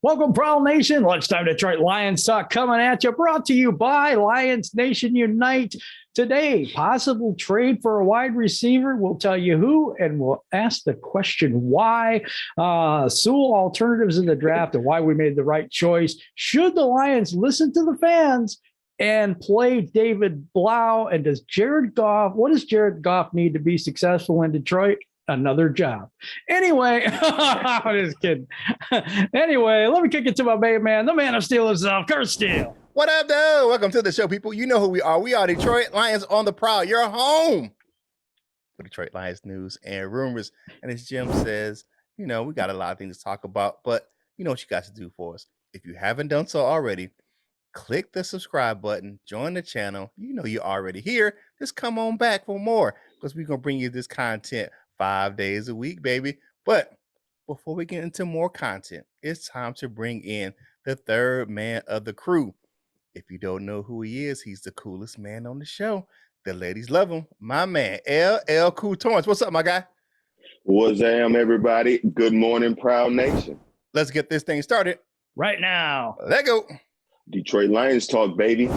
Welcome, Prowl Nation. Lunchtime Detroit Lions Talk coming at you. Brought to you by Lions Nation Unite. Today, possible trade for a wide receiver. We'll tell you who, and we'll ask the question why. Sewell alternatives in the draft and why we made the right choice. Should the Lions listen to the fans and play David Blough? And what does Jared Goff need to be successful in Detroit? Another job. Anyway, I'm just kidding. Anyway, let me kick it to my main man, the man of Steele himself, Curt Steele. What up, dude? Welcome to the show, people. You know who we are. We are Detroit Lions on the Prowl. You're home for Detroit Lions news and rumors. And as Jim says, we got a lot of things to talk about, but you know what you got to do for us. If you haven't done so already, click the subscribe button, join the channel. You know you're already here. Just come on back for more because we're going to bring you this content 5 days a week, baby. But before we get into more content, it's time to bring in the third man of the crew. If you don't know who he is, he's the coolest man on the show. The ladies love him. My man, LL Cool Torrance. What's up, my guy? What's up, everybody? Good morning, Proud Nation. Let's get this thing started right now. Let go. Detroit Lions talk, baby.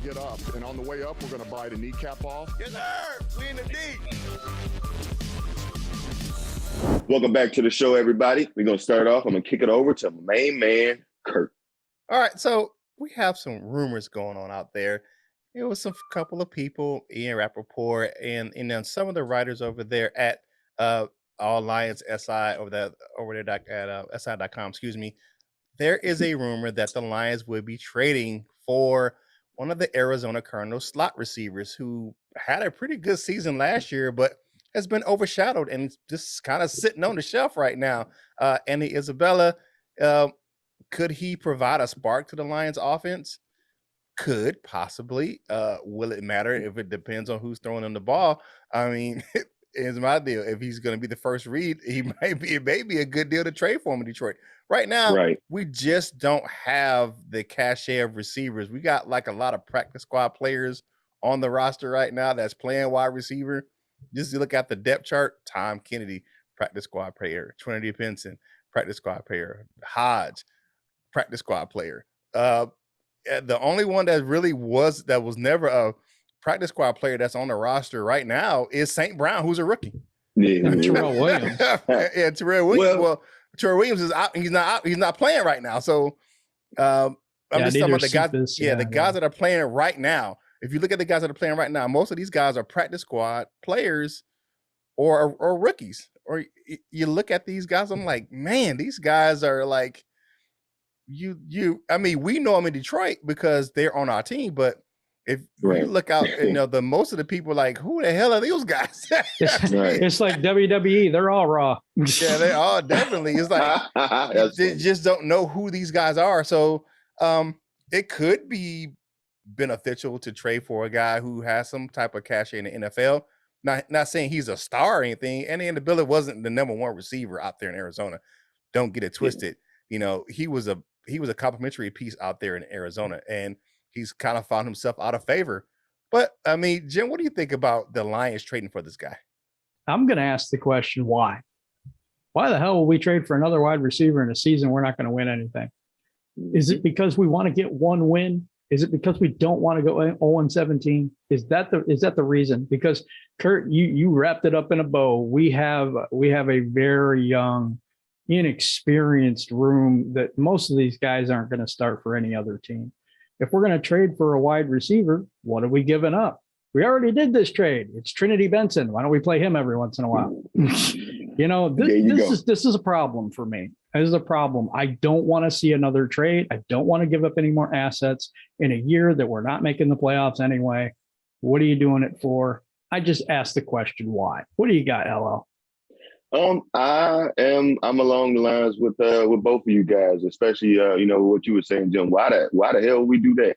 Get up, and on the way up, we're going to buy the kneecap off. Yes, sir. We in the deep. Welcome back to the show, everybody. We're going to start off. I'm going to kick it over to my main man, Curt. All right, so we have some rumors going on out there. It was a couple of people, Ian Rappaport, and then some of the writers over there at All Lions SI over there at SI.com. Excuse me. There is a rumor that the Lions would be trading for one of the Arizona Cardinals slot receivers who had a pretty good season last year, but has been overshadowed and just kind of sitting on the shelf right now. Andy Isabella, could he provide a spark to the Lions offense? Could, possibly. Will it matter? If it depends on who's throwing him the ball. I mean, here's my deal. If he's going to be the first read, it may be a good deal to trade for him in Detroit. Right now, we just don't have the cachet of receivers. We got like a lot of practice squad players on the roster right now that's playing wide receiver. Just to look at the depth chart, Tom Kennedy, practice squad player. Trinity Benson, practice squad player. Hodge, practice squad player. The only one that was never a practice squad player that's on the roster right now is St. Brown, who's a rookie. Yeah. Terrell Williams. Yeah, Terrell Williams. Well, Terrell Williams is out. He's not playing right now. So I'm just talking about the guys. The guys that are playing right now. If you look at the guys that are playing right now, most of these guys are practice squad players or rookies. Or you look at these guys, I'm like, man, these guys are like I mean, we know them in Detroit because they're on our team, but if you look out, the most of the people are like, who the hell are those guys? It's like WWE. They're all raw. Yeah, they are definitely. It's like they just don't know who these guys are. So it could be beneficial to trade for a guy who has some type of cachet in the NFL. Not saying he's a star or anything. And Billy wasn't the number one receiver out there in Arizona. Don't get it twisted. He was a complimentary piece out there in Arizona, and he's kind of found himself out of favor. But, I mean, Jim, what do you think about the Lions trading for this guy? I'm going to ask the question, why? Why the hell will we trade for another wide receiver in a season we're not going to win anything? Is it because we want to get one win? Is it because we don't want to go 0-17? Is that the reason? Because, Curt, you wrapped it up in a bow. We have a very young, inexperienced room that most of these guys aren't going to start for any other team. If we're going to trade for a wide receiver, what are we giving up? We already did this trade. It's Trinity Benson. Why don't we play him every once in a while? This is a problem for me. This is a problem. I don't want to see another trade. I don't want to give up any more assets in a year that we're not making the playoffs anyway. What are you doing it for? I just asked the question, why? What do you got, LL? I'm along the lines with both of you guys, especially what you were saying, Jim. Why the hell we do that?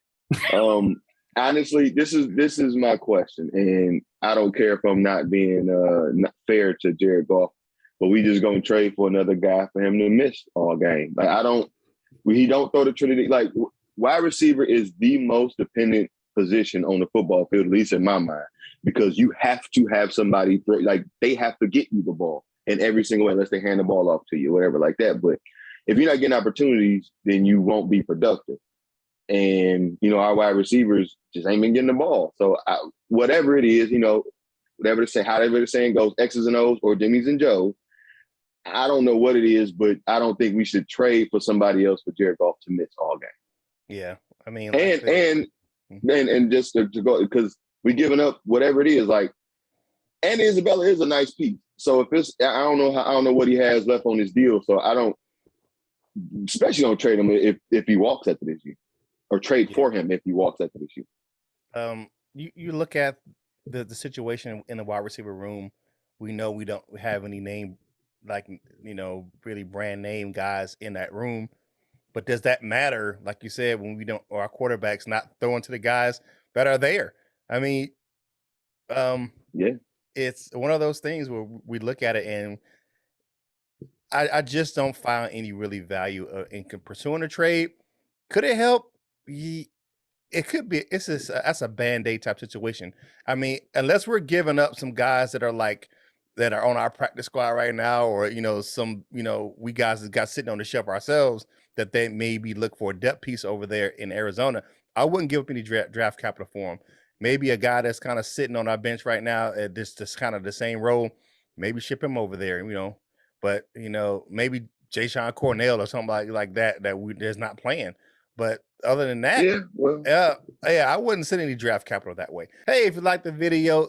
Honestly, this is my question, and I don't care if I'm not being not fair to Jared Goff, but we just gonna trade for another guy for him to miss all game. Like he don't throw the Trinity. Like wide receiver is the most dependent position on the football field, at least in my mind, because you have to have somebody they have to get you the ball in every single way, unless they hand the ball off to you, whatever like that. But if you're not getting opportunities, then you won't be productive. And, our wide receivers just ain't been getting the ball. So whatever it is, however the saying goes, X's and O's or Jimmy's and Joe's, I don't know what it is, but I don't think we should trade for somebody else for Jared Goff to miss all game. Yeah. I mean, and just to go, because we're giving up whatever it is, and Isabella is a nice piece. So I don't know what he has left on his deal. So I don't, especially don't trade him if he walks after this year, or trade for him if he walks after this year. You look at the situation in the wide receiver room. We know we don't have any name, really brand name guys in that room. But does that matter? Like you said, when we don't, or our quarterbacks not throwing to the guys that are there. I mean, it's one of those things where we look at it and I just don't find any really value in pursuing a trade. Could it help? It could be. That's a Band-Aid type situation. I mean, unless we're giving up some guys that are on our practice squad right now, or we guys that got sitting on the shelf ourselves that they maybe look for a depth piece over there in Arizona. I wouldn't give up any draft capital for him. Maybe a guy that's kind of sitting on our bench right now at this kind of the same role. Maybe ship him over there. But maybe Jayshon Cornell or something like that there's not playing. But other than that, I wouldn't send any draft capital that way. Hey, if you like the video,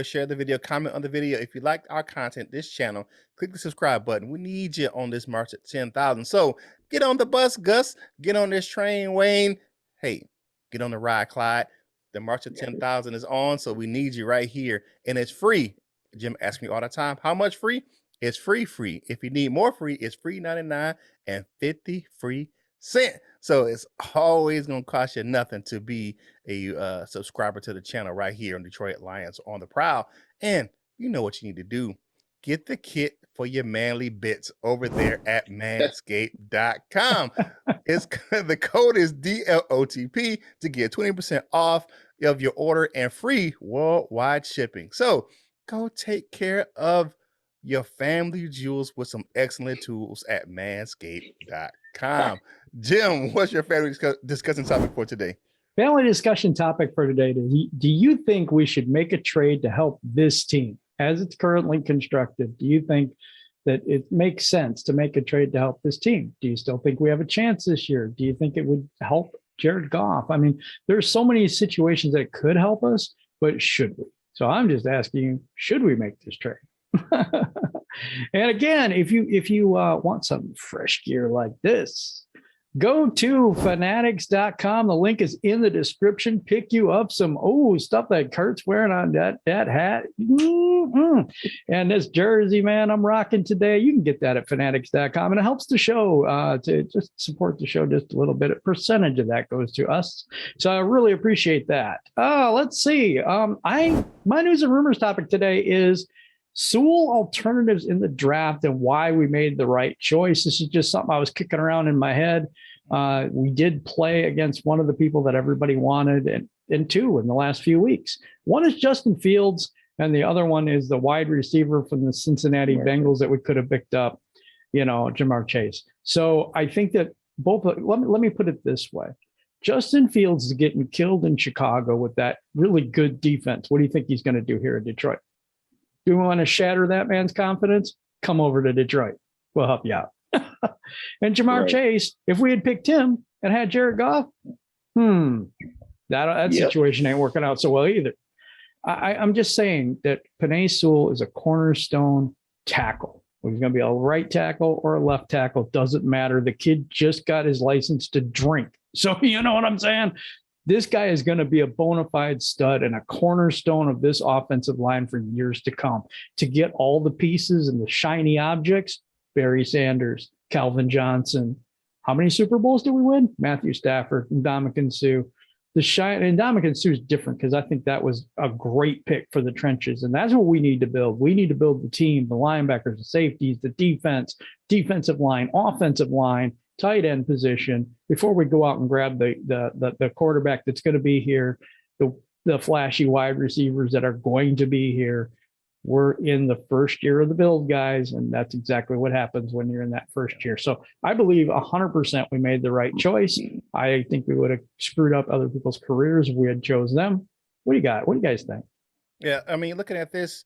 share the video, comment on the video. If you liked our content, this channel, click the subscribe button. We need you on this march at 10,000. So get on the bus, Gus. Get on this train, Wayne. Hey, get on the ride, Clyde. The march at 10,000 is on, so we need you right here. And it's free. Jim asks me all the time, how much free? It's free. If you need more free, it's free 99 and 50 free cent. So it's always going to cost you nothing to be a subscriber to the channel right here on Detroit Lions on the Prowl. And you know what you need to do. Get the kit for your manly bits over there at manscaped.com. The code is DLOTP to get 20% off of your order and free worldwide shipping. So go take care of your family jewels with some excellent tools at manscaped.com. Jim, what's your favorite discussion topic for today? Family discussion topic for today. Do you think we should make a trade to help this team as it's currently constructed? Do you think that it makes sense to make a trade to help this team? Do you still think we have a chance this year? Do you think it would help Jared Goff? I mean, there's so many situations that could help us, but should we? So I'm just asking you, should we make this trade? And again, if you want some fresh gear like this, go to fanatics.com. The link is in the description. Pick you up some stuff that Curt's wearing on that hat. And this jersey, man, I'm rocking today. You can get that at fanatics.com. And it helps the show to just support the show just a little bit. A percentage of that goes to us. So I really appreciate that. Let's see. My news and rumors topic today is Sewell alternatives in the draft and why we made the right choice. This is just something I was kicking around in my head. We did play against one of the people that everybody wanted, and two in the last few weeks. One is Justin Fields, and the other one is the wide receiver from the Cincinnati Bengals that we could have picked up, Jamar Chase. So I think that let me put it this way. Justin Fields is getting killed in Chicago with that really good defense. What do you think he's going to do here in Detroit? Do we want to shatter that man's confidence? Come over to Detroit. We'll help you out. And Jamar Chase, if we had picked him and had Jared Goff, that situation ain't working out so well either. I'm just saying that Penai Sewell is a cornerstone tackle. Whether he's going to be a right tackle or a left tackle, doesn't matter. The kid just got his license to drink. So you know what I'm saying? This guy is going to be a bona fide stud and a cornerstone of this offensive line for years to come. To get all the pieces and the shiny objects, Barry Sanders, Calvin Johnson. How many Super Bowls did we win? Matthew Stafford and Ndamukong Suh. And Ndamukong Suh is different because I think that was a great pick for the trenches. And that's what we need to build. We need to build the team, the linebackers, the safeties, the defense, defensive line, offensive line, tight end position before we go out and grab the quarterback that's going to be here, the flashy wide receivers that are going to be here. We're in the first year of the build, guys, and that's exactly what happens when you're in that first year. So I believe 100% we made the right choice. I think we would have screwed up other people's careers if we had chose them. What do you got? What do you guys think? Yeah, I mean, looking at this,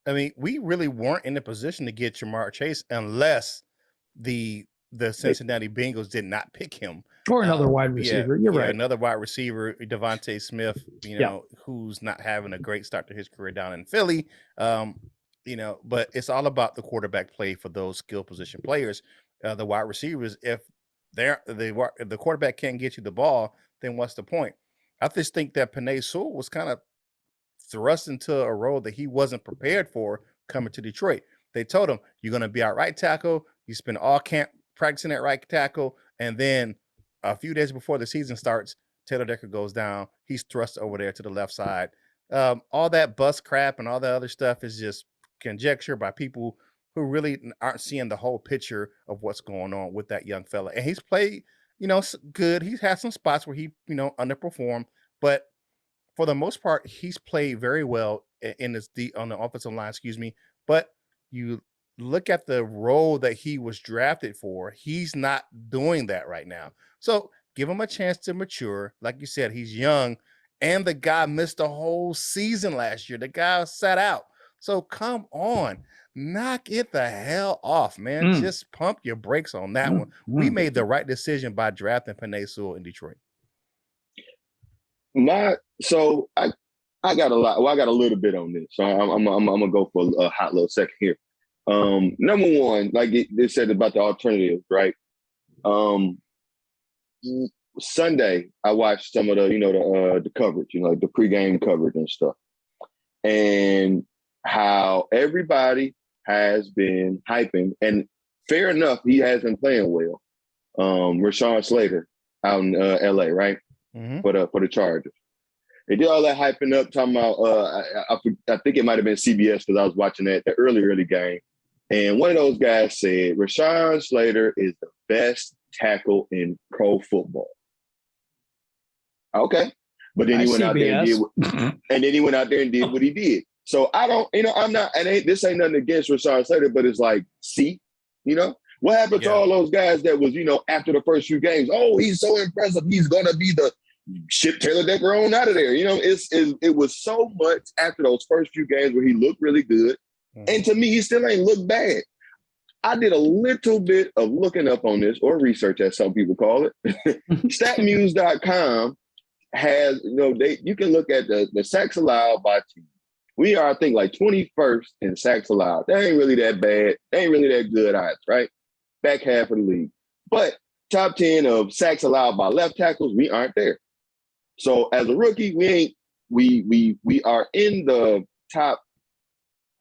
I mean, we really weren't in the position to get Jamar Chase unless the Cincinnati Bengals did not pick him. Or another wide receiver. You're right. Another wide receiver, Devontae Smith, who's not having a great start to his career down in Philly. But it's all about the quarterback play for those skill position players. The wide receivers, if the quarterback can't get you the ball, then what's the point? I just think that Penei Sewell was kind of thrust into a role that he wasn't prepared for coming to Detroit. They told him, you're going to be our right tackle. You spend all camp practicing at right tackle, and then a few days before the season starts, Taylor Decker goes down. He's thrust over there to the left side. All that bus crap and all that other stuff is just conjecture by people who really aren't seeing the whole picture of what's going on with that young fella. And he's played, good. He's had some spots where he, underperformed, but for the most part, he's played very well on the offensive line, But you look at the role that he was drafted for. He's not doing that right now. So give him a chance to mature. Like you said, he's young, and the guy missed a whole season last year. The guy sat out. So come on, knock it the hell off, man. Just pump your brakes on that one. We made the right decision by drafting Penei Sewell in Detroit. So I got a lot. Well, I got a little bit on this. So I'm gonna go for a hot little second here. Number one, like they said about the alternatives, right? Sunday, I watched some of the coverage, like the pregame coverage and stuff, and how everybody has been hyping, and fair enough, he has been playing well. Rashawn Slater out in LA, right? For the Chargers. They did all that hyping up, talking about I think it might have been CBS because I was watching that the early game. And one of those guys said, Rashawn Slater is the best tackle in pro football. Okay. But then he went out there and did what he did. So I don't, I'm not, this ain't nothing against Rashawn Slater, but it's like, what happened to all those guys that was, after the first few games? Oh, he's so impressive. He's going to be the ship Taylor Decker on out of there. It was so much after those first few games where he looked really good. And to me, he still ain't looked bad. I did a little bit of looking up on this, or research as some people call it. Statmuse.com has, you can look at the sacks allowed by team. We are, I think, like 21st in sacks allowed. That ain't really that bad. They ain't really that good odds, right? Back half of the league. But top 10 of sacks allowed by left tackles, we aren't there. So as a rookie, we are in the top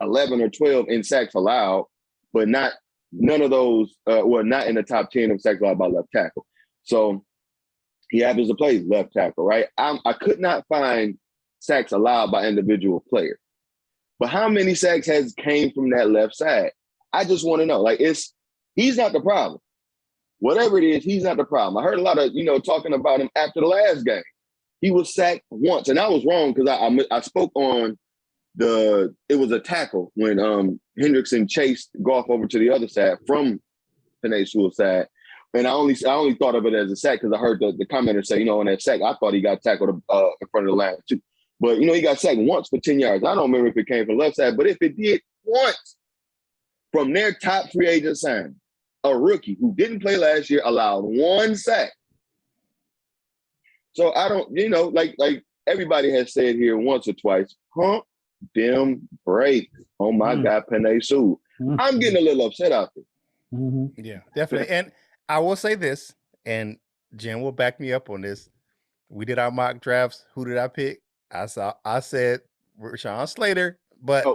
11 or 12 in sacks allowed, but none of those were not in the top 10 of sacks allowed by left tackle. So he happens to play left tackle, right? I could not find sacks allowed by individual players. But how many sacks has came from that left side? I just want to know. Like, he's not the problem. Whatever it is, he's not the problem. I heard a lot of, talking about him after the last game. He was sacked once, and I was wrong because I spoke on it was a tackle when Hendrickson chased Goff over to the other side from Penei Sewell's side. And I only thought of it as a sack because I heard the commenter say, on that sack, I thought he got tackled in front of the line too. But, he got sacked once for 10 yards. I don't remember if it came from the left side, but if it did once from their top free agent signing, a rookie who didn't play last year allowed one sack. So I don't, like everybody has said here once or twice, pump them brakes on my guy, Penei Sewell. I'm getting a little upset out there. Yeah, definitely. And I will say this, and Jen will back me up on this. We did our mock drafts. Who did I pick? I said Rashawn Slater, but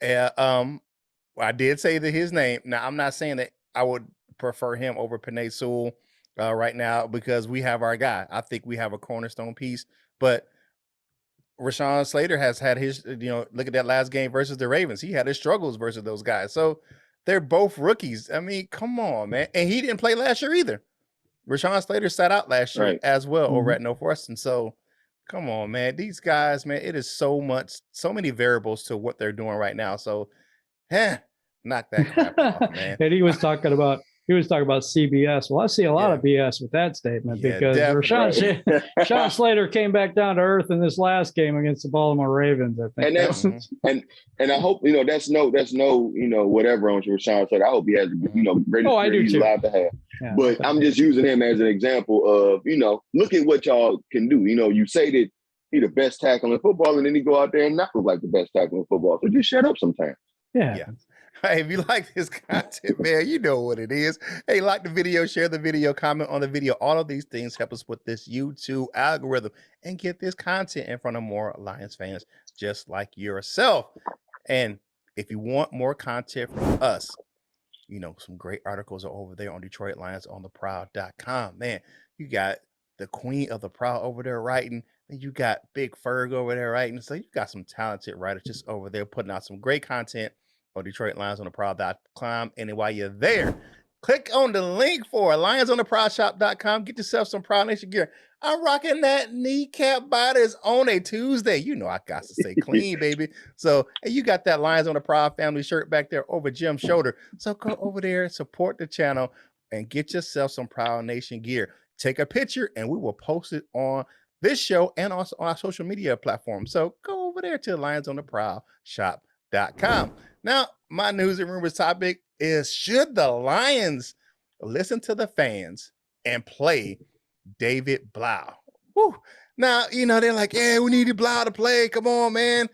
I did say his name. Now, I'm not saying that I would prefer him over Penei Sewell right now because we have our guy. I think we have a cornerstone piece, but Rashawn Slater has had his, look at that last game versus the Ravens. He had his struggles versus those guys. So They're both rookies. I mean, come on, man. And he didn't play last year either. Rashawn Slater sat out last year as well over at Northwestern. So come on, man. These guys, man, it is so many variables to what they're doing right now. So, knock that crap off, man. And he was talking about CBS. Well, I see a lot of BS with that statement because Rashawn Slater came back down to earth in this last game against the Baltimore Ravens. I think. And that's and I hope that's no whatever on Rashawn Slater. I hope he has greatest career he's allowed to have. Yeah, but I'm just using him as an example of look at what y'all can do. You say that he's the best tackle in football, and then he go out there and not look like the best tackle in football. So just shut up sometimes. Yeah. Hey, if you like this content, man, you know what it is. Hey, like the video, share the video, comment on the video. All of these things help us with this YouTube algorithm and get this content in front of more Lions fans just like yourself. And if you want more content from us, some great articles are over there on Detroit Lions on the Prowl.com. Man, you got the queen of the Prowl over there writing, and you got Big Ferg over there writing. So you got some talented writers just over there putting out some great content or Detroit Lions on the Prowl.com. And while you're there, click on the link for lionsontheprowlshop.com. Get yourself some Prowl Nation gear. I'm rocking that kneecap biters on a Tuesday. I got to say clean, baby. So, and you got that Lions on the Prowl family shirt back there over Jim's shoulder. So go over there, support the channel, and get yourself some Prowl Nation gear. Take a picture, and we will post it on this show and also on our social media platform. So go over there to lionsontheprowlshop.com. Now, my news and rumors topic is, should the Lions listen to the fans and play David Blough? Woo. Now, they're like, yeah, we needed Blough to play. Come on, man.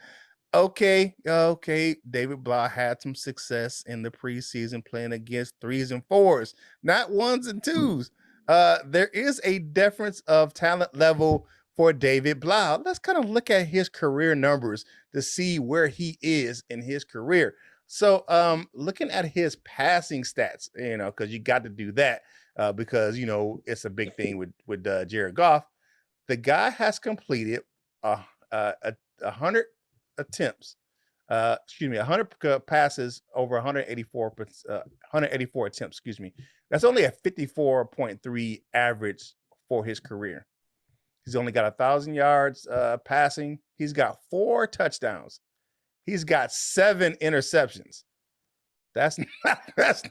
Okay. David Blough had some success in the preseason playing against 3s and 4s, not 1s and 2s. There is a difference of talent level for David Blough. Let's kind of look at his career numbers to see where he is in his career. So looking at his passing stats, because you got to do that because, it's a big thing with Jared Goff. The guy has completed 100 attempts, 100 passes over 184 attempts, That's only a 54.3 average for his career. He's only got 1,000 yards passing. He's got 4 touchdowns. He's got 7 interceptions. That's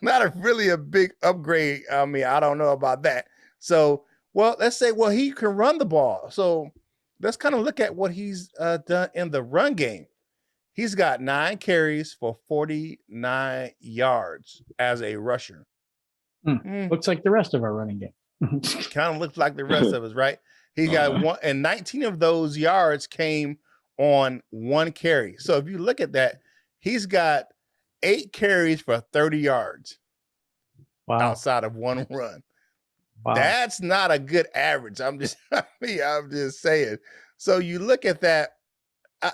not really a big upgrade. I mean, I don't know about that. So, let's say, he can run the ball. So let's kind of look at what he's done in the run game. He's got 9 carries for 49 yards as a rusher. Looks like the rest of our running game. Kind of looks like the rest of us, right? He got 1, and 19 of those yards came on 1 carry. So if you look at that, he's got 8 carries for 30 yards outside of 1 run. Wow. That's not a good average. I'm just saying. So you look at that.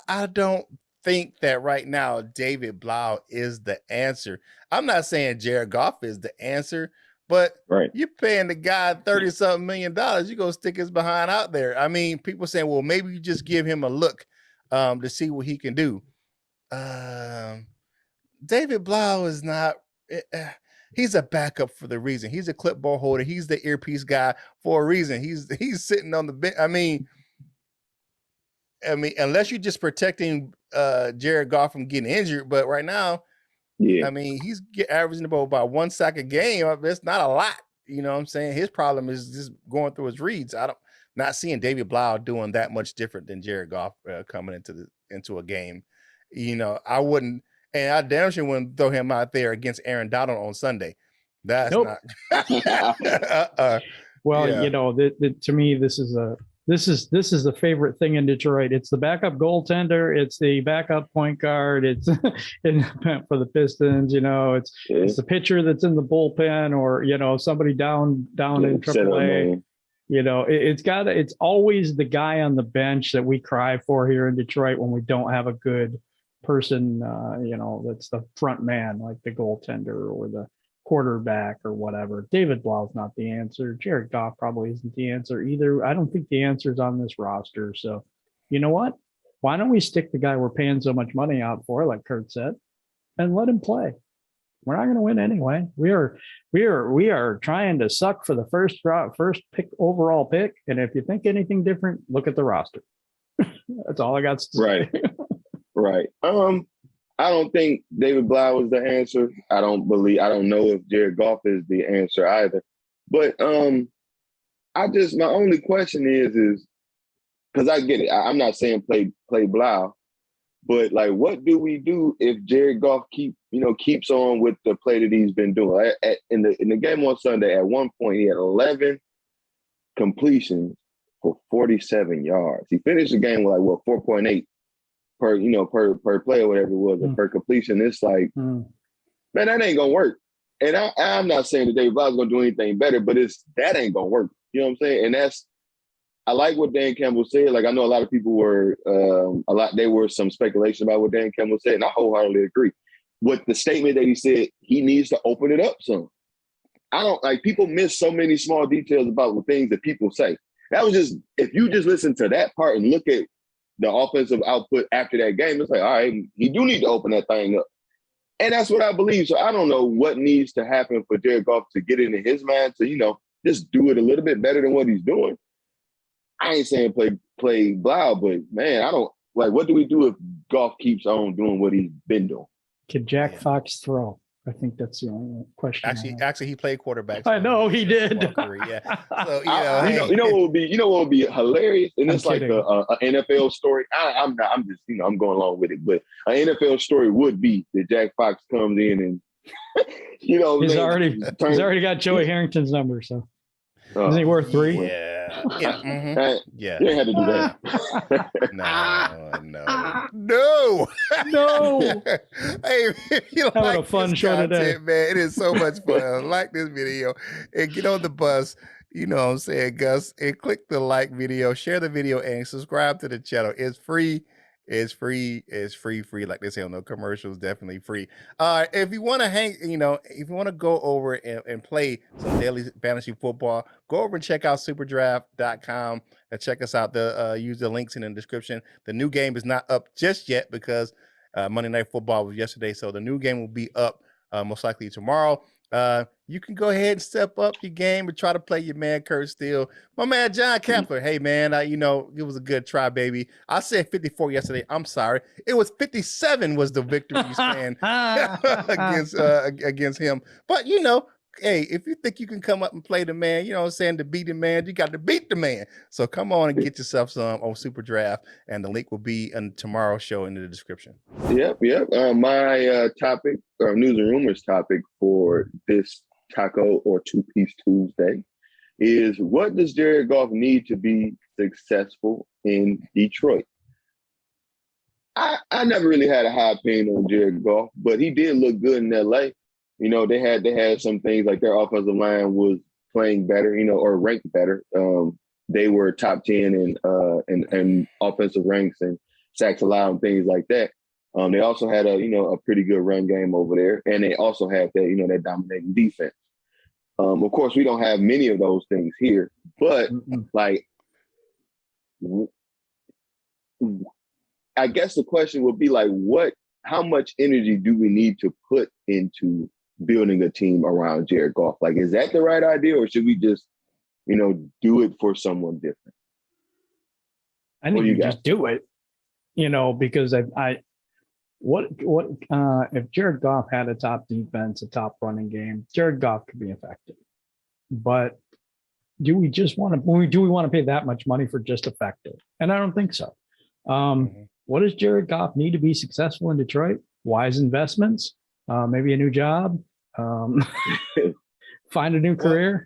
I don't think that right now David Blough is the answer. I'm not saying Jared Goff is the answer, but you're paying the guy $30-something million. You're going to stick his behind out there. I mean, people saying, well, maybe you just give him a look to see what he can do. David Blough is not, he's a backup for the reason. He's a clipboard holder. He's the earpiece guy for a reason. He's sitting on the bench. I mean, unless you're just protecting Jared Goff from getting injured, but right now, I mean, he's averaging about 1 sack a game. It's not a lot. You know what I'm saying? His problem is just going through his reads. Not seeing David Blough doing that much different than Jared Goff coming into a game. I wouldn't, and I damn sure wouldn't throw him out there against Aaron Donald on Sunday. That's not. To me, this is the favorite thing in Detroit. It's the backup goaltender. It's the backup point guard. It's for the Pistons. It's the pitcher that's in the bullpen, or somebody down in AAA. It's always the guy on the bench that we cry for here in Detroit when we don't have a good person. That's the front man, like the goaltender or the quarterback or whatever. David Blough's not the answer. Jared Goff probably isn't the answer either. I don't think the answer is on this roster. So, you know what? Why don't we stick the guy we're paying so much money out for, like Curt said, and let him play? we're not going to win anyway. We are trying to suck for the first pick, overall pick. And if you think anything different, look at the roster. That's all I got to say. Right. I don't think David Blough is the answer. I don't know if Jared Goff is the answer either. But my only question is because I get it. I'm not saying play Blough, but like, what do we do if Jared Goff keeps on with the play that he's been doing? In the game on Sunday, at one point he had 11 completions for 47 yards. He finished the game with 4.8 per play or whatever it was, or per completion. It's like, man, that ain't gonna work. And I'm not saying that David Blough's gonna do anything better, but that ain't gonna work. You know what I'm saying? And I like what Dan Campbell said. Like, I know a lot of people there were some speculation about what Dan Campbell said, and I wholeheartedly agree. With the statement that he said, he needs to open it up some. I don't like, people miss so many small details about the things that people say. That was just, if you just listen to that part and look at the offensive output after that game, it's like, all right, you do need to open that thing up. And that's what I believe. So I don't know what needs to happen for Jared Goff to get it in his mind to, just do it a little bit better than what he's doing. I ain't saying play Blough, but man, I don't what do we do if Goff keeps on doing what he's been doing? Could Jack Fox throw? I think that's the only question. Actually, he played quarterback. I know he did. Yeah. So you know what would be hilarious, and it's like an NFL story. I'm just I'm going along with it, but an NFL story would be that Jack Fox comes in and he's already got Joey Harrington's number, so isn't he worth 3? Yeah. Yeah. You ain't had to do that. No. Hey, if you having like a fun this show content, today, man, it is so much fun. Like this video and get on the bus. You know what I'm saying, Gus? And click the like video, share the video, and subscribe to the channel. It's free. It's free. Like they say on no commercials, definitely free. If you want to if you want to go over and play some daily fantasy football, go over and check out superdraft.com and check us out. Use the links in the description. The new game is not up just yet because Monday Night Football was yesterday. So the new game will be up most likely tomorrow. You can go ahead and step up your game and try to play your man Curt Steele. My man John Kepler, hey man, it was a good try, baby. I said 54 yesterday. I'm sorry. It was 57 was the victory span against him. But hey, if you think you can come up and play the man, to beat the man, you got to beat the man. So come on and get yourself some on Super Draft, and the link will be in tomorrow's show in the description. Yep. My topic, or news and rumors topic for this Taco or Two-Piece Tuesday is, what does Jared Goff need to be successful in Detroit? I never really had a high opinion on Jared Goff, but he did look good in LA. They had some things like their offensive line was playing better, or ranked better. They were top 10 in offensive ranks and sacks allowed and things like that. They also had a pretty good run game over there, and they also had that that dominating defense. Of course, we don't have many of those things here, but I guess the question would be how much energy do we need to put into building a team around Jared Goff? Is that the right idea, or should we just, do it for someone different? I think you just do it, because if Jared Goff had a top defense, a top running game, Jared Goff could be effective. But do we want to pay that much money for just effective? And I don't think so. What does Jared Goff need to be successful in Detroit? Wise investments, maybe a new job, find a new career.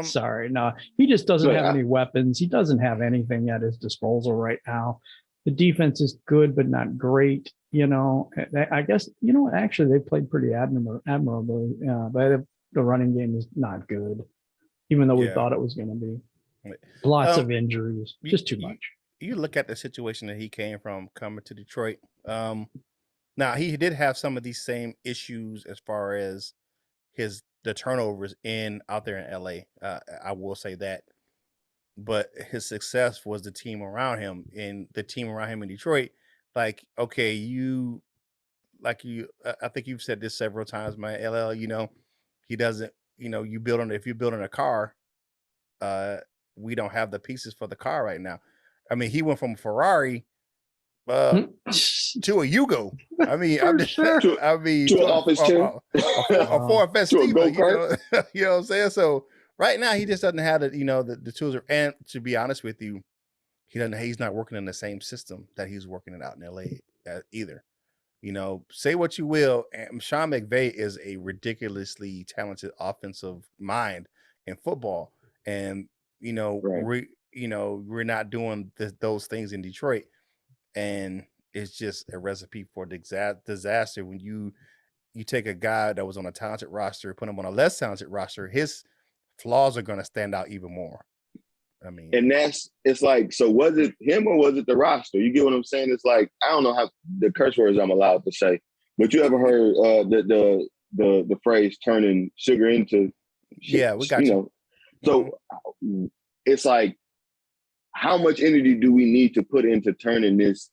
Sorry, no, he just doesn't have any weapons. He doesn't have anything at his disposal right now. The defense is good, but not great. I guess, actually they played pretty admirably, but the running game is not good, even though we thought it was going to be. Lots of injuries, just too much. You look at the situation that he came from coming to Detroit. Now, he did have some of these same issues as far as the turnovers out there in LA. I will say that. But his success was the team around him, and the team around him in Detroit. Okay, you like I think you've said this several times, man. LL, he doesn't. If you're building a car, we don't have the pieces for the car right now. I mean, he went from a Ferrari to a Yugo. I mean, I'm just, sure. I mean, To an office chair. a Ford To a Festiva, go-kart. you know what I'm saying? So right now, he just doesn't have the tools. And to be honest with you, he's not working in the same system that he's working it out in LA either. Say what you will, and Sean McVay is a ridiculously talented offensive mind in football, and Right. we're not doing those things in Detroit, and it's just a recipe for disaster when you take a guy that was on a talented roster, put him on a less talented roster, his flaws are going to stand out even more. I mean, And it's like, so was it him or was it the roster? You get what I'm saying? It's like, I don't know how the curse words I'm allowed to say, but you ever heard the phrase turning sugar into shit? Yeah, we got you. So it's like, how much energy do we need to put into turning this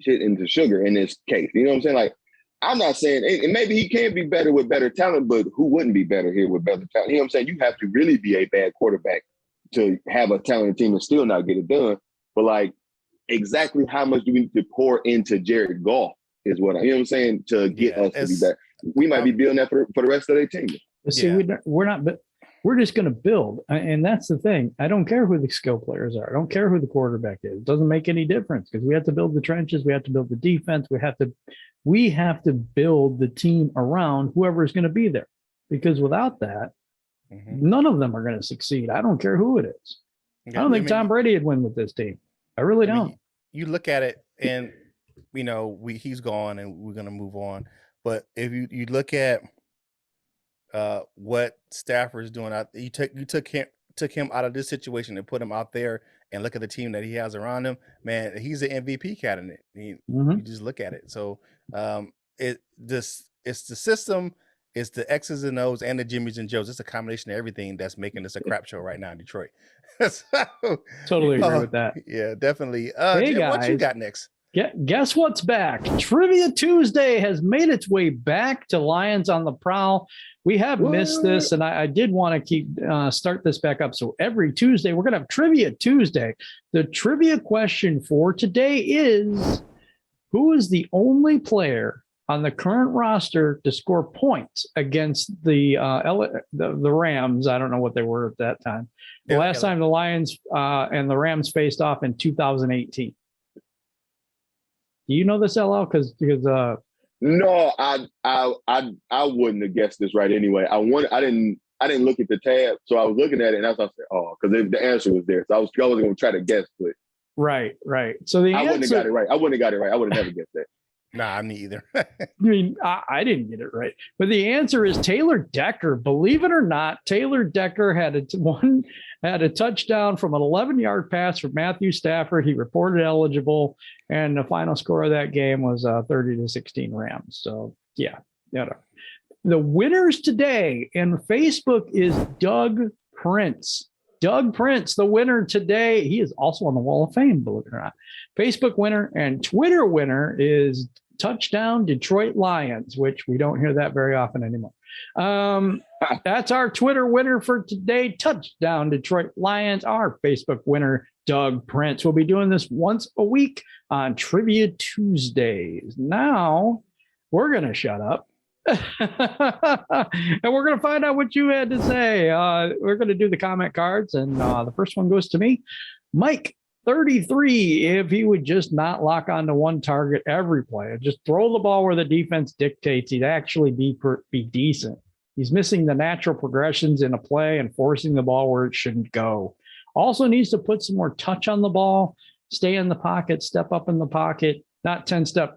shit into sugar in this case? You know what I'm saying? Like, I'm not saying, and maybe he can be better with better talent, but who wouldn't be better here with better talent? You know what I'm saying? You have to really be a bad quarterback to have a talented team and still not get it done. But like, exactly how much do we need to pour into Jared Goff is what you know what I'm saying, to get us to be better. We might be building that for the rest of their team. See, we're not, but we're just going to build. And that's the thing. I don't care who the skill players are. I don't care who the quarterback is. It doesn't make any difference because we have to build the trenches. We have to build the defense. We have to build the team around whoever is going to be there, because without that, none of them are going to succeed. I don't care who it is. I don't think Tom Brady would win with this team. I really don't. You look at it and, he's gone and we're going to move on. But if you look at what Stafford's doing out, you took him out of this situation and put him out there and look at the team that he has around him, man, he's an MVP candidate. You just look at it. So it's the system, it's the X's and O's and the Jimmys and Joes. It's a combination of everything that's making this a crap show right now in Detroit. Totally agree with that. Yeah, definitely. Hey, Jim, guys, what you got next? Guess what's back? Trivia Tuesday has made its way back to Lions on the Prowl. We have missed this, and I did want to start this back up. So every Tuesday, we're going to have Trivia Tuesday. The trivia question for today is, who is the only player on the current roster to score points against the Rams? I don't know what they were at that time. The last time the Lions and the Rams faced off in 2018. Do you know this, LL? Because no, I wouldn't have guessed this right anyway. I didn't look at the tab, so I was looking at it and I was like, because the answer was there, so I was going to try to guess, but right. So the I answer, wouldn't have got it right. I wouldn't have got it right. I would have never guessed that. Nah, me either. I mean, I didn't get it right, but the answer is Taylor Decker. Believe it or not, Taylor Decker had a touchdown from an 11-yard pass from Matthew Stafford. He reported eligible, and the final score of that game was 30-16 Rams. So yeah. The winners today in Facebook is Doug Prince. Doug Prince, the winner today. He is also on the Wall of Fame, believe it or not. Facebook winner and Twitter winner is Touchdown Detroit Lions, which we don't hear that very often anymore. That's our Twitter winner for today. Touchdown Detroit Lions. Our Facebook winner, Doug Prince. We'll be doing this once a week on Trivia Tuesdays. Now we're going to shut up. And we're going to find out what you had to say. We're going to do the comment cards, and the first one goes to me. Mike 33, if he would just not lock onto one target every play, just throw the ball where the defense dictates, he'd actually be decent. He's missing the natural progressions in a play and forcing the ball where it shouldn't go. Also needs to put some more touch on the ball, stay in the pocket, step up in the pocket, not 10 steps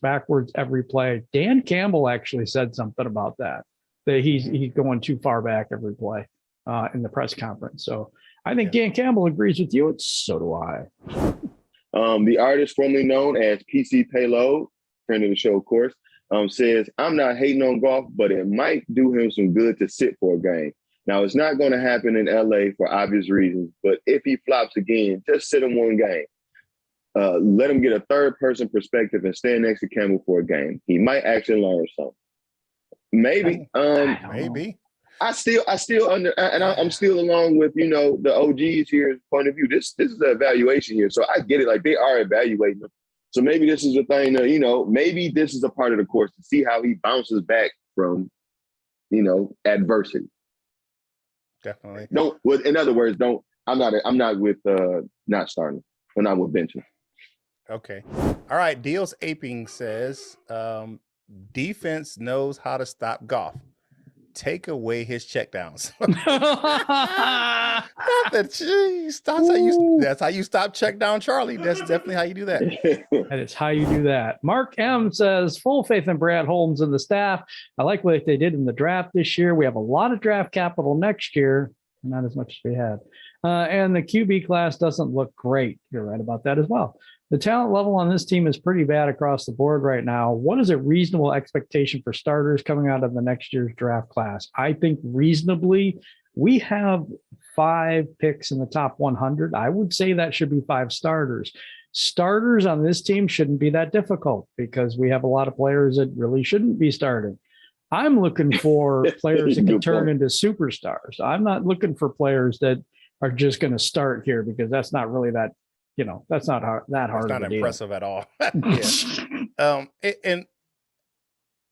backwards every play. Dan Campbell actually said something about that he's going too far back every play in the press conference. So I think Dan Campbell agrees with you, and so do I. The artist formerly known as PC Payload, friend of the show, of course, says, I'm not hating on Goff, but it might do him some good to sit for a game. Now, it's not going to happen in LA for obvious reasons, but if he flops again, just sit him one game. let him get a third person perspective and stand next to Campbell for a game. He might actually learn something. Maybe. Maybe. I'm still I'm still along with, you know, the OGs here's point of view. This is an evaluation here. So I get it. Like, they are evaluating him. So maybe this is a thing that, you know, maybe this is a part of the course to see how he bounces back from, you know, adversity. Definitely. In other words, I'm not with not starting. I'm not with benching. Okay. All right. Deals Aping says, defense knows how to stop Goff. Take away his checkdowns. That's how you stop check down Charlie. That's definitely how you do that. That is how you do that. Mark M says, full faith in Brad Holmes and the staff. I like what they did in the draft this year. We have a lot of draft capital next year. Not as much as we had. And the QB class doesn't look great. You're right about that as well. The talent level on this team is pretty bad across the board right now. What is a reasonable expectation for starters coming out of the next year's draft class? I think reasonably, we have 5 picks in the top 100. I would say that should be 5 starters. Starters on this team shouldn't be that difficult because we have a lot of players that really shouldn't be starting. I'm looking for players that can turn into superstars. I'm not looking for players that are just going to start here because that's not really that, you know, that's not that hard. It's not impressive at all. And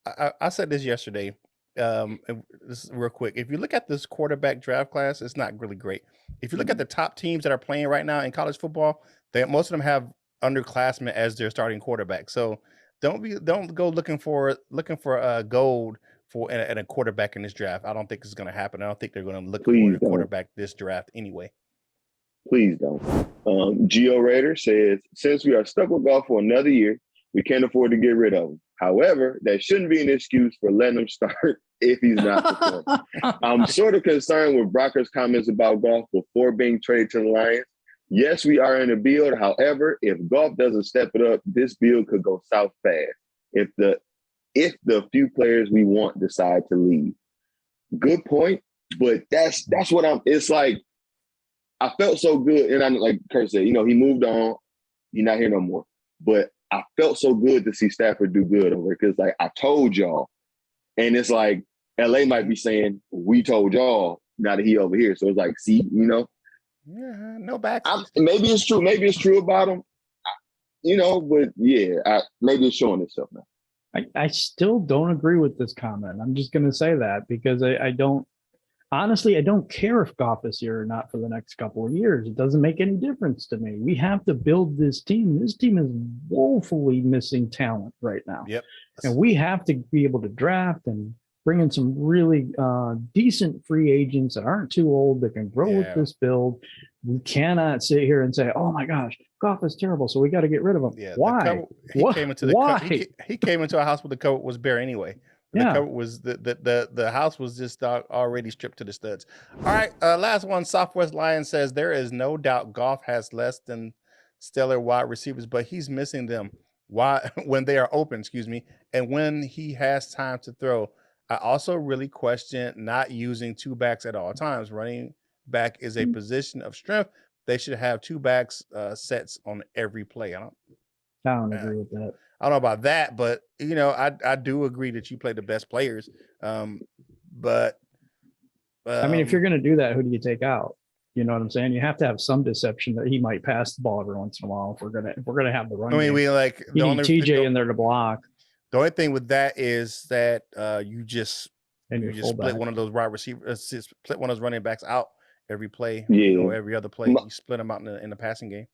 I said this yesterday. And this is real quick. If you look at this quarterback draft class, it's not really great. If you look at the top teams that are playing right now in college football, most of them have underclassmen as their starting quarterback. So don't go looking for gold and a quarterback in this draft. I don't think it's going to happen. I don't think they're going to look for a quarterback this draft anyway. Please don't. Geo Raider says, since we are stuck with Goff for another year, we can't afford to get rid of him. However, that shouldn't be an excuse for letting him start if he's not performing. I'm sort of concerned with Brocker's comments about Goff before being traded to the Lions. Yes, we are in a build. However, if Goff doesn't step it up, this build could go south fast. If the few players we want decide to leave. Good point, but that's what it's like. I felt so good, and I like Curt said, you know, he moved on. He's not here no more. But I felt so good to see Stafford do good over it because, like, I told y'all, and it's like LA might be saying we told y'all. Now that he over here, so it's like, see, you know, yeah, no back. Maybe it's true. Maybe it's true about him, you know. But yeah, maybe it's showing itself now. I still don't agree with this comment. I'm just going to say that because I don't. Honestly, I don't care if Goff is here or not for the next couple of years. It doesn't make any difference to me. We have to build this team. This team is woefully missing talent right now. Yep. And we have to be able to draft and bring in some really decent free agents that aren't too old that can grow with this build. We cannot sit here and say, oh my gosh, Goff is terrible, so we got to get rid of him. Yeah, why? He came into a house where the cupboard was bare anyway. The cover was the house was just already stripped to the studs. All right, last one. Southwest Lion says there is no doubt Goff has less than stellar wide receivers, but he's missing them. Why when they are open? Excuse me, and when he has time to throw. I also really question not using 2 backs at all times. Running back is a position of strength. They should have 2 backs sets on every play. I don't agree with that. I don't know about that, but you know, I do agree that you play the best players. But I mean, if you're going to do that, who do you take out? You know what I'm saying? You have to have some deception that he might pass the ball every once in a while. If we're gonna have the run. I mean, we like you need TJ in there to block. The only thing with that is that you just split one of those wide receivers, split one of those running backs out every play. Or every other play. You split them out in the passing game.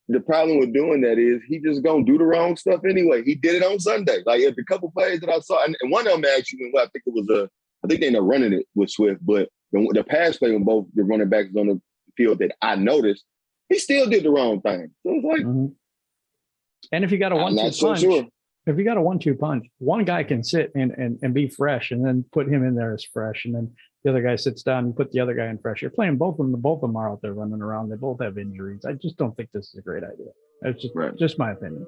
The problem with doing that is he just gonna do the wrong stuff anyway. He did it on Sunday. Like at the couple plays that I saw, and one of them actually, I think it was I think they ended up running it with Swift, but the pass play when both the running backs on the field that I noticed, he still did the wrong thing. So it's like, and if you got a 1-2 punch, if you got a 1-2 punch, one guy can sit and be fresh, and then put him in there as fresh, and then the other guy sits down and put the other guy in fresh. You're playing both of them. Both of them are out there running around. They both have injuries. I just don't think this is a great idea. It's just my opinion.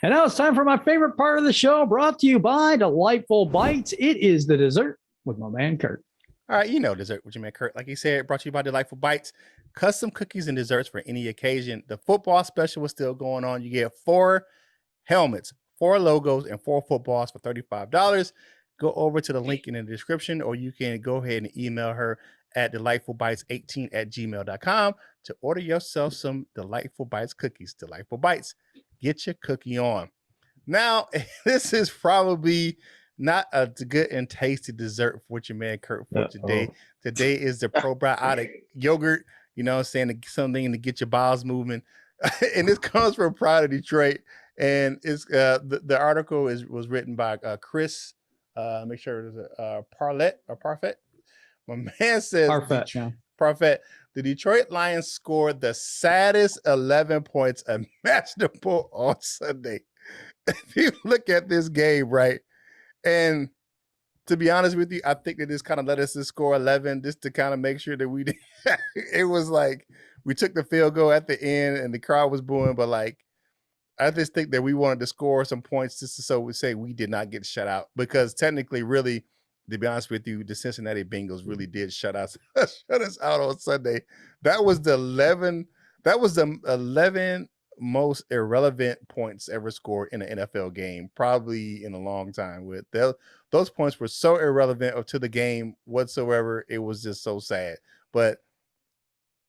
And now it's time for my favorite part of the show, brought to you by Delightful Bites. It is the dessert with my man Curt. All right, you know Dessert with your man Kurt. Like he said, brought to you by Delightful Bites. Custom cookies and desserts for any occasion. The football special is still going on. You get 4 helmets, 4 logos, and 4 footballs for $35. Go over to the link in the description, or you can go ahead and email her at delightfulbites18@gmail.com to order yourself some Delightful Bites cookies. Delightful Bites. Get your cookie on. Now, this is probably not a good and tasty dessert for your man Kurt for today. Today is the probiotic yogurt, you know what I'm saying, something to get your bowels moving. And this comes from Prowl of Detroit. And it's the article was written by Chris. Make sure it was Parfait. My man says Parfait. The Detroit Lions scored the saddest 11 points imaginable on Sunday. If you look at this game, right? And to be honest with you, I think that this kind of let us just score 11 just to kind of make sure that we did. It was like we took the field goal at the end and the crowd was booing, but like I just think that we wanted to score some points just so we say we did not get shut out, because technically, really, to be honest with you, the Cincinnati Bengals really did shut us out on Sunday. That was the 11 most irrelevant points ever scored in an NFL game, probably in a long time. With those points were so irrelevant to the game whatsoever. It was just so sad. But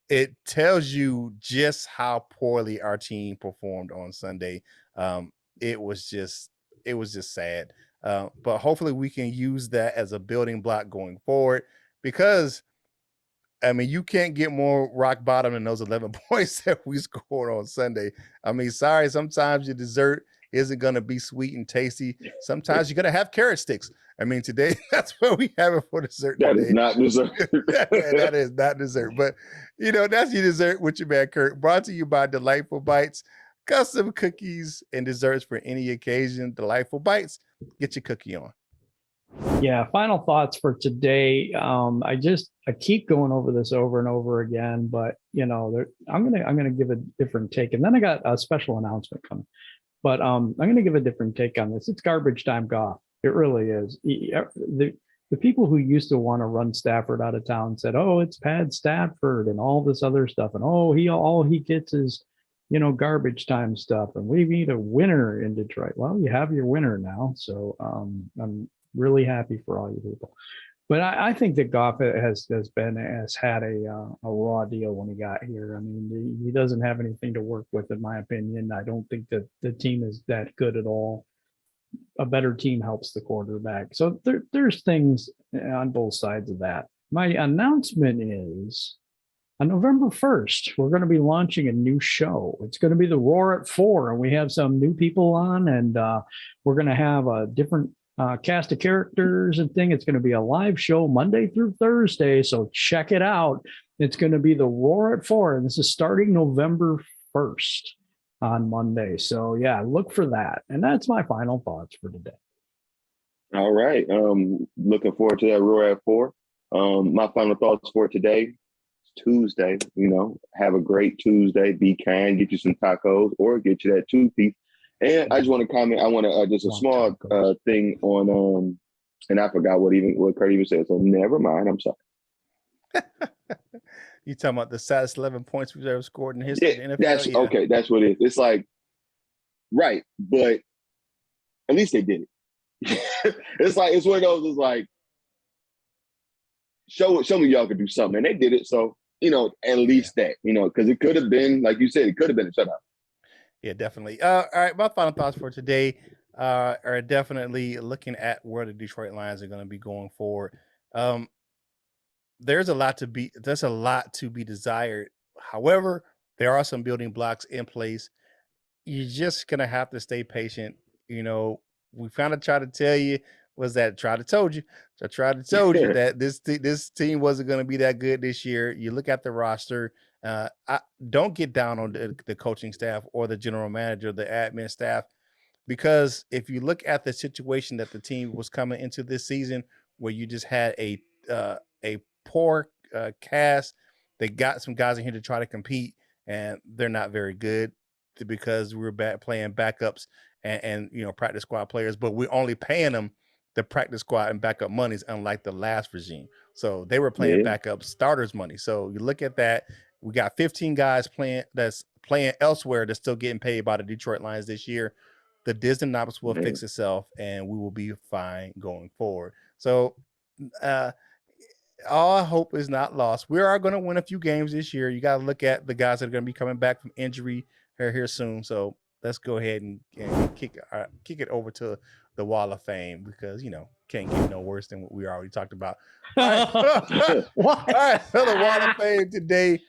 it tells you just how poorly our team performed on Sunday. It was just sad. But hopefully we can use that as a building block going forward, because I mean, you can't get more rock bottom than those 11 points that we scored on Sunday. I mean, sorry, sometimes your dessert isn't going to be sweet and tasty. Sometimes you're going to have carrot sticks. I mean, today, that's what we have it for dessert. That today. is not dessert. That is not dessert. But, you know, that's your dessert with your man Kurt. Brought to you by Delightful Bites. Custom cookies and desserts for any occasion. Delightful Bites. Get your cookie on. Yeah, final thoughts for today. I keep going over this over and over again, but you know, I'm gonna give a different take, and then I got a special announcement coming. But I'm gonna give a different take on this. It's garbage time, Goff. It really is. The people who used to want to run Stafford out of town said, "Oh, it's Pat Stafford and all this other stuff," and all he gets is, you know, garbage time stuff, and we need a winner in Detroit. Well, you have your winner now, so I'm really happy for all you people. But I think that Goff has had a raw deal when he got here. I mean, he doesn't have anything to work with, in my opinion. I don't think that the team is that good at all. A better team helps the quarterback. So there's things on both sides of that. My announcement is on November 1st, we're going to be launching a new show. It's going to be the Roar at 4, and we have some new people on, and we're going to have a different cast of characters and thing. It's going to be a live show Monday through Thursday, so check it out. It's going to be the Roar at 4, and this is starting November 1st on Monday. So yeah, look for that. And that's my final thoughts for today. All right. Looking forward to that Roar at 4. My final thoughts for today. It's Tuesday. You know, have a great Tuesday. Be kind. Get you some tacos or get you that 2-piece. And I just want to comment. I want to just a small thing on and I forgot what Kurt even said. So never mind. I'm sorry. You talking about the saddest 11 points we've ever scored in history of the NFL? Okay. That's what it is. It's like, right, but at least they did it. It's one of those. It's like, show me y'all could do something, and they did it. So you know, at least that, you know, because it could have been, like you said, it could have been a shutout. Yeah, definitely. All right, my final thoughts for today are definitely looking at where the Detroit Lions are going to be going forward. There's a lot to be desired. However, there are some building blocks in place. You're just going to have to stay patient. You know, we kind of try to tell you I tried to tell you that this team wasn't going to be that good this year. You look at the roster. I don't get down on the coaching staff or the general manager, the admin staff, because if you look at the situation that the team was coming into this season, where you just had a poor cast, they got some guys in here to try to compete, and they're not very good because we're playing backups and you know, practice squad players, but we're only paying them the practice squad and backup monies, unlike the last regime. So they were playing backup starters money. So you look at that, we got 15 guys that's playing elsewhere that's still getting paid by the Detroit Lions this year. The Disneynomics will fix itself and we will be fine going forward. So all hope is not lost. We are going to win a few games this year. You got to look at the guys that are going to be coming back from injury here soon. So let's go ahead and kick it over to the Wall of Fame because, can't get no worse than what we already talked about. All right. All right. So the Wall of Fame today,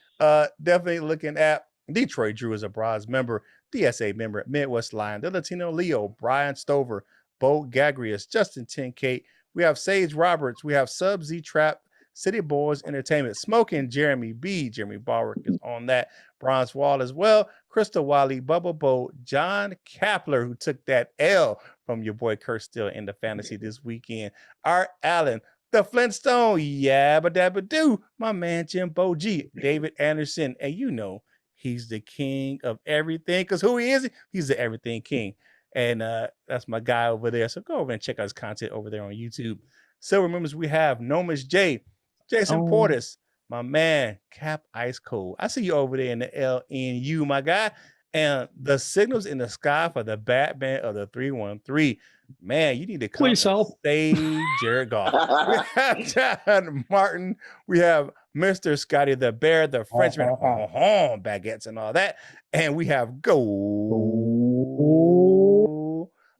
definitely looking at Detroit Drew as a bronze member, DSA member, Midwest Lion, the Latino Leo, Brian Stover, Bo Gagrius, Justin Tinkate. We have Sage Roberts. We have Sub Z Trap, City Boys Entertainment, Smoking Jeremy B. Jeremy Barwick is on that bronze wall as well. Crystal Wiley, Bubba Bo, John Kapler, who took that L from your boy Curt Steele in the fantasy this weekend. Art Allen, the Flintstone, Yabba Dabba Doo, my man Jimbo G, David Anderson, and he's the king of everything. Because who he is? He's the everything king. And that's my guy over there. So go over and check out his content over there on YouTube. Silver members, we have Nomus J, Jason Portis, my man, Cap Ice Cold. I see you over there in the LNU, my guy. And the signals in the sky for the Batman of the 313. Man, you need to come save Jared Goff. We have John Martin. We have Mr. Scotty the Bear, the Frenchman, baguettes and all that. And we have Go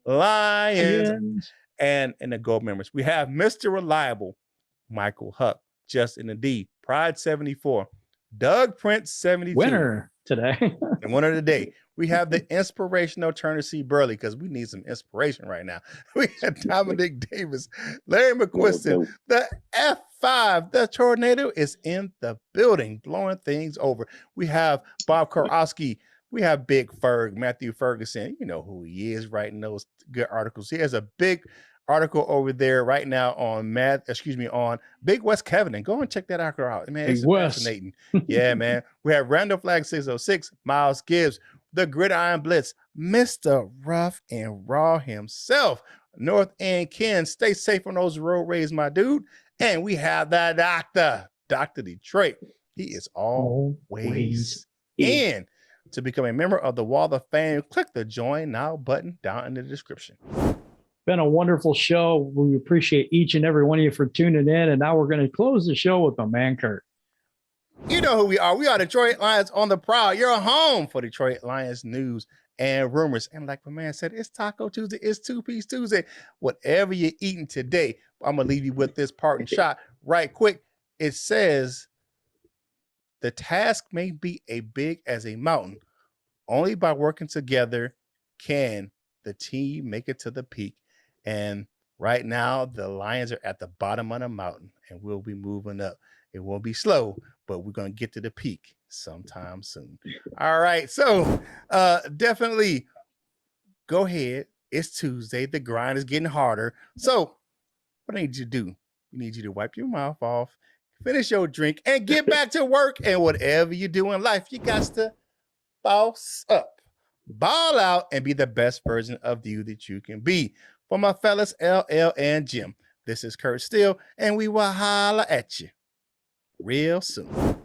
Lions. And in the gold members, we have Mr. Reliable, Michael Huck, Just in the D, Pride 74, Doug Prince 72. Winner today. And winner today. We have the inspirational Turner C. Burley because we need some inspiration right now. We have Dominic Davis, Larry McQuiston, the F5, the tornado is in the building, blowing things over. We have Bob Korowski. We have Big Ferg, Matthew Ferguson. You know who he is, writing those good articles. He has a big article over there right now on Big West Kevin. And go and check that article out. Man, it's fascinating. Yeah, man. We have Randall Flag 606, Miles Gibbs, the Gridiron Blitz, Mr. Rough and Raw himself, North End Ken. Stay safe on those road rays, my dude. And we have the doctor, Dr. Detroit. He is always in. To become a member of the Wall of Fame, click the Join Now button down in the description. Been a wonderful show. We appreciate each and every one of you for tuning in. And now we're going to close the show with my man, Curt. You know who we are. We are Detroit Lions on the Prowl. You're home for Detroit Lions news and rumors. And like my man said, it's Taco Tuesday. It's Two-Piece Tuesday. Whatever you're eating today, I'm going to leave you with this parting shot right quick. It says, the task may be as big as a mountain. Only by working together can the team make it to the peak. And right now, the Lions are at the bottom of the mountain, and we'll be moving up. It won't be slow, but we're going to get to the peak sometime soon. All right. So definitely go ahead. It's Tuesday. The grind is getting harder. So what I need you to do, we need you to wipe your mouth off, finish your drink, and get back to work. And whatever you do in life, you got to boss up, ball out, and be the best version of you that you can be. For my fellas, LL and Jim, this is Curt Steele, and we will holla at you real soon.